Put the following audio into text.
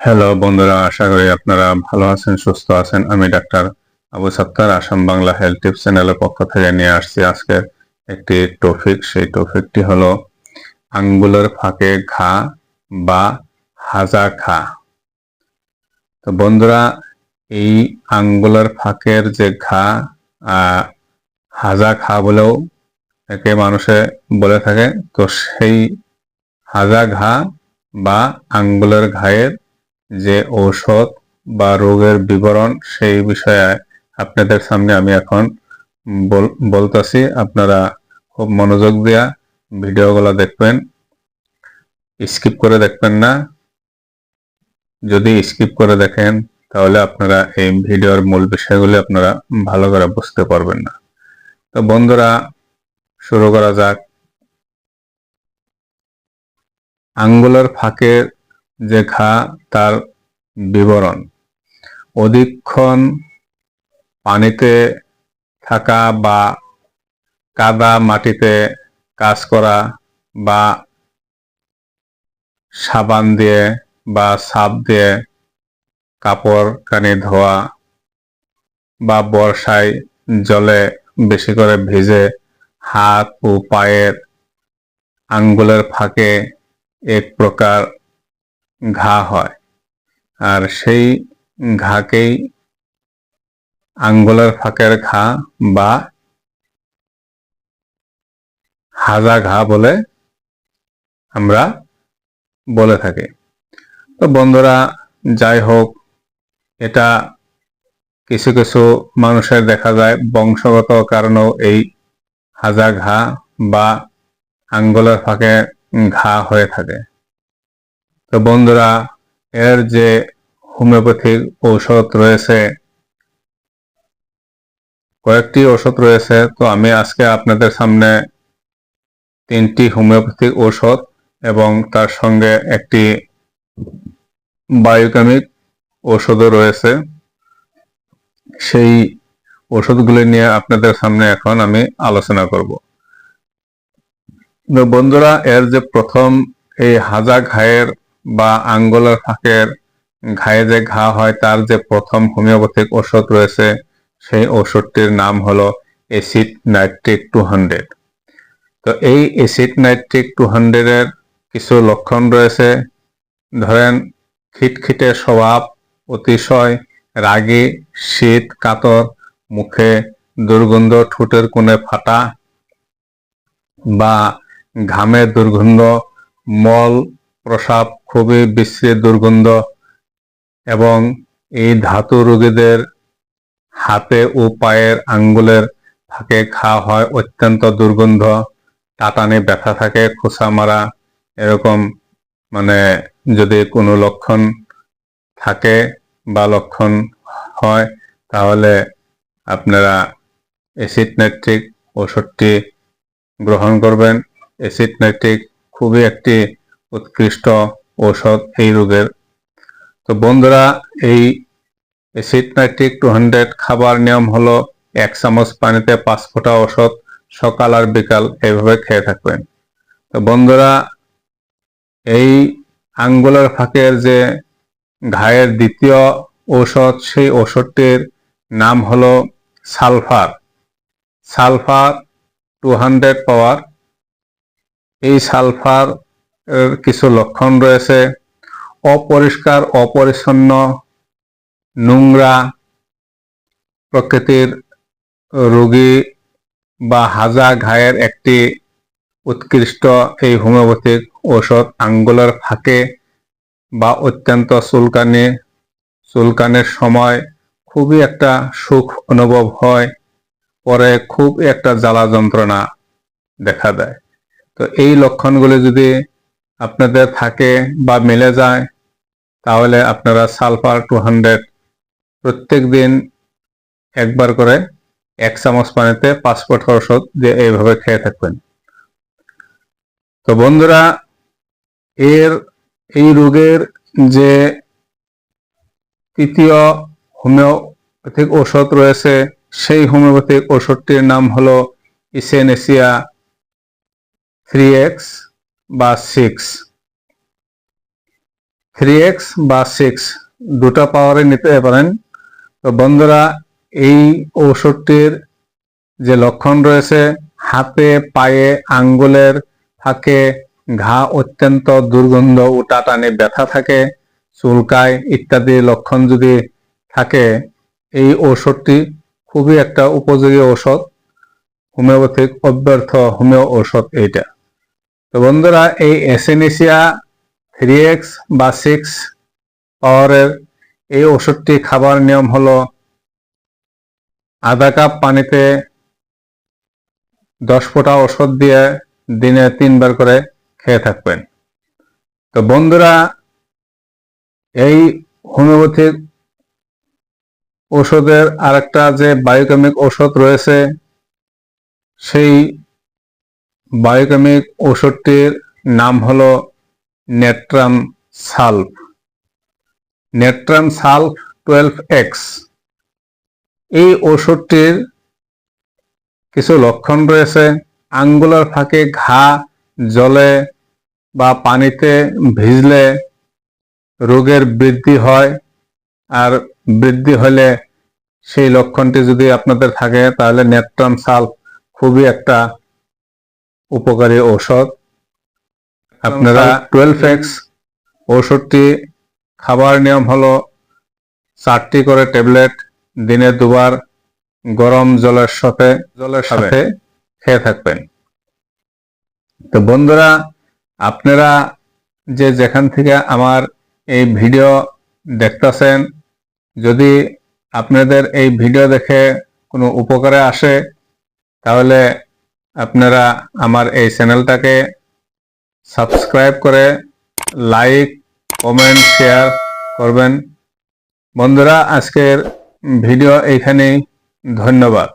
Hello বন্ধুরা, আশা করি আপনারা ভালো আছেন, সুস্থ আছেন। আমি doctor Abu Sattar, Assam Bangla health tips চ্যানেলের পক্ষ থেকে নিয়ে আসছি আজকে একটি টপিক। সেই টপিকটি হলো আঙ্গুলের ফাঁকে ঘা বা হাজা ঘা। তো বন্ধুরা, এই আঙ্গুলের ফাঁকের যে ঘা, হাজা ঘা বলেও একে মানুষে বলে থাকে। তো সেই হাজা ঘা বা আঙ্গুলের ঘায়ের যে ঔষধ বা রোগের বিবরণ, সেই বিষয়ে আপনাদের সামনে আমি এখন বলতেছি। আপনারা খুব মনোযোগ দিয়া ভিডিওগুলো দেখবেন, স্কিপ করে দেখবেন না। যদি স্কিপ করে দেখেন তাহলে আপনারা এই ভিডিওর মূল বিষয়গুলি আপনারা ভালো করে বুঝতে পারবেন না। তো বন্ধুরা, শুরু করা যাক। আঙ্গুলের ফাঁকের যে ঘা, তার বিবরণ: অধিকক্ষণ পানিতে থাকা বা কাদা মাটিতে কাজ করা বা সাবান দিয়ে বা সাপ দিয়ে কাপড় কানি ধোয়া বা বর্ষায় জলে বেশি করে ভিজে হাত ও পায়ের আঙ্গুলের ফাঁকে এক প্রকার ঘা হয়, আর সেই ঘাকেই আঙ্গুলের ফাঁকের ঘা বা হাজা ঘা বলে আমরা বলে থাকি। তো বন্ধুরা, যাই হোক, এটা কিছু কিছু মানুষের দেখা যায় বংশগত কারণেও এই হাজা ঘা বা আঙ্গুলের ফাঁকে ঘা হয়ে থাকে। তো বন্ধুরা, এর যে হোমিওপ্যাথিক ঔষধ রয়েছে, কয়েকটি ওষুধ রয়েছে। তো আমি আজকে আপনাদের সামনে 3টি হোমিওপ্যাথিক ঔষধ এবং তার সঙ্গে একটি বায়োকেমিক ঔষধও রয়েছে, সেই ওষুধগুলি নিয়ে আপনাদের সামনে এখন আমি আলোচনা করব। বন্ধুরা, এর যে প্রথম এই হাজা ঘায়ের বা আঙ্গুলের ফাঁকের ঘায়ে যে ঘা হয়, তার যে প্রথম হোমিওপ্যাথিক ওষুধ রয়েছে, সেই ওষুধটির নাম হলো অ্যাসিড নাইট্রিক 200। তো এই অ্যাসিড নাইট্রিক 200 এর কিছু লক্ষণ রয়েছে। ধরেন, খিটখিটে স্বভাব, অতিশয় রাগী, শীত কাতর, মুখে দুর্গন্ধ, ঠোঁটের কোণে ফাটা বা ঘামের দুর্গন্ধ, মল প্রস্রাব খুবই বিশ্রী দুর্গন্ধ, এবং এই ধাতু রোগীদের হাতে ও পায়ের আঙ্গুলের ফাঁকে ঘা হয়, অত্যন্ত দুর্গন্ধ, টাটানি ব্যথা থাকে, খোঁচা মারা, এরকম যদি কোনো লক্ষণ থাকে বা লক্ষণ হয়, তাহলে আপনারা অ্যাসিড নাইট্রিক ওষুধটি গ্রহণ করবেন। অ্যাসিড নাইট্রিক খুবই একটি উৎকৃষ্ট ঔষধ এই রোগের। তো বন্ধুরা, এই অ্যাসিড নাইট্রিক 200 খাবার নিয়ম হলো 1 চামচ পানিতে 5 ফোঁটা ওষুধ সকাল আর বিকাল এইভাবে খেয়ে থাকবেন। তো বন্ধুরা, এই আঙ্গুলের ফাঁকের যে ঘায়ের দ্বিতীয় ঔষধ, সেই ওষুধটির নাম হলো সালফার। সালফার 200 পাওয়ার। এই সালফার এর কিছু লক্ষণ রয়েছে: অপরিষ্কার, অপরিচ্ছন্ন, নোংরা প্রকৃতির রোগী বা হাজা ঘায়ের একটি উৎকৃষ্ট এই হোমিওপ্যাথিক ঔষধ। আঙ্গুলের ফাঁকে বা অত্যন্ত চুলকানির সময় খুবই একটা সুখ অনুভব হয়, পরে খুব একটা জ্বালা যন্ত্রণা দেখা দেয়। তো এই লক্ষণগুলি যদি আপনাদের থাকে বা মিলে যায়, তাহলে আপনারা সালফার 200 প্রত্যেক দিন একবার করে 1 চামচ পানিতে 5 ফোঁটা ওষুধ দিয়ে এইভাবে খেয়ে থাকবেন। তো বন্ধুরা, এই রোগের যে তৃতীয় হোমিওপ্যাথিক ঔষধ রয়েছে, সেই হোমিওপ্যাথিক ওষুধটির নাম হলো ইসেনেসিয়া 3x বা 6। 3x বা 6 দুটো পাওয়ারে নিতে পারেন। তো বন্ধুরা, এই ঔষধটির যে লক্ষণ রয়েছে, হাতে পায়ে আঙ্গুলের ফাঁকে ঘা, অত্যন্ত দুর্গন্ধ ও টাটানি ব্যথা থাকে, চুলকায় ইত্যাদি লক্ষণ যদি থাকে, এই ঔষধটি খুবই একটা উপযোগী ঔষধ, হোমিওপ্যাথিক অব্যর্থ হোমিও ঔষধ এইটা। তো বন্ধুরা, এই এসেনিসিয়া 3x বা 6 পাওয়ারের এই ওষুধটি খাবার নিয়ম হলো আধা কাপ পানিতে 10 ফোঁটা ওষুধ দিয়ে দিনে 3 বার করে খেয়ে থাকবেন। তো বন্ধুরা, এই হোমিওপ্যাথিক ওষুধের আরেকটা যে বায়োকেমিক ওষুধ রয়েছে, সেই বায়োকেমিক ওষুধটির নাম হলো natrum sulph. Natrum sulph 12x। এই ওষুধটির কিছু লক্ষণ রয়েছে। আঙ্গুলের ফাঁকে ঘা, জলে বা পানিতে ভিজলে রোগের বৃদ্ধি হয়, আর বৃদ্ধি হলে সেই লক্ষণটি যদি আপনাদের থাকে, তাহলে নেট্রাম সালফ খুবই একটা উপকারী ঔষধ। আপনারা 12x ঔষধটি খাবার নিয়ম হলো 4টি করে ট্যাবলেট দিনে 2 বার গরম জলের সাথে খেয়ে থাকবেন। তো বন্ধুরা, আপনারা যে যেখান থেকে আমার এই ভিডিও দেখতেছেন, যদি আপনাদের এই ভিডিও দেখে কোনো উপকারে আসে, তাহলে আপনারা আমার এই চ্যানেলটাকে সাবস্ক্রাইব করে লাইক, কমেন্ট, শেয়ার করবেন। বন্ধুরা, আজকের ভিডিও এইখানেই। ধন্যবাদ।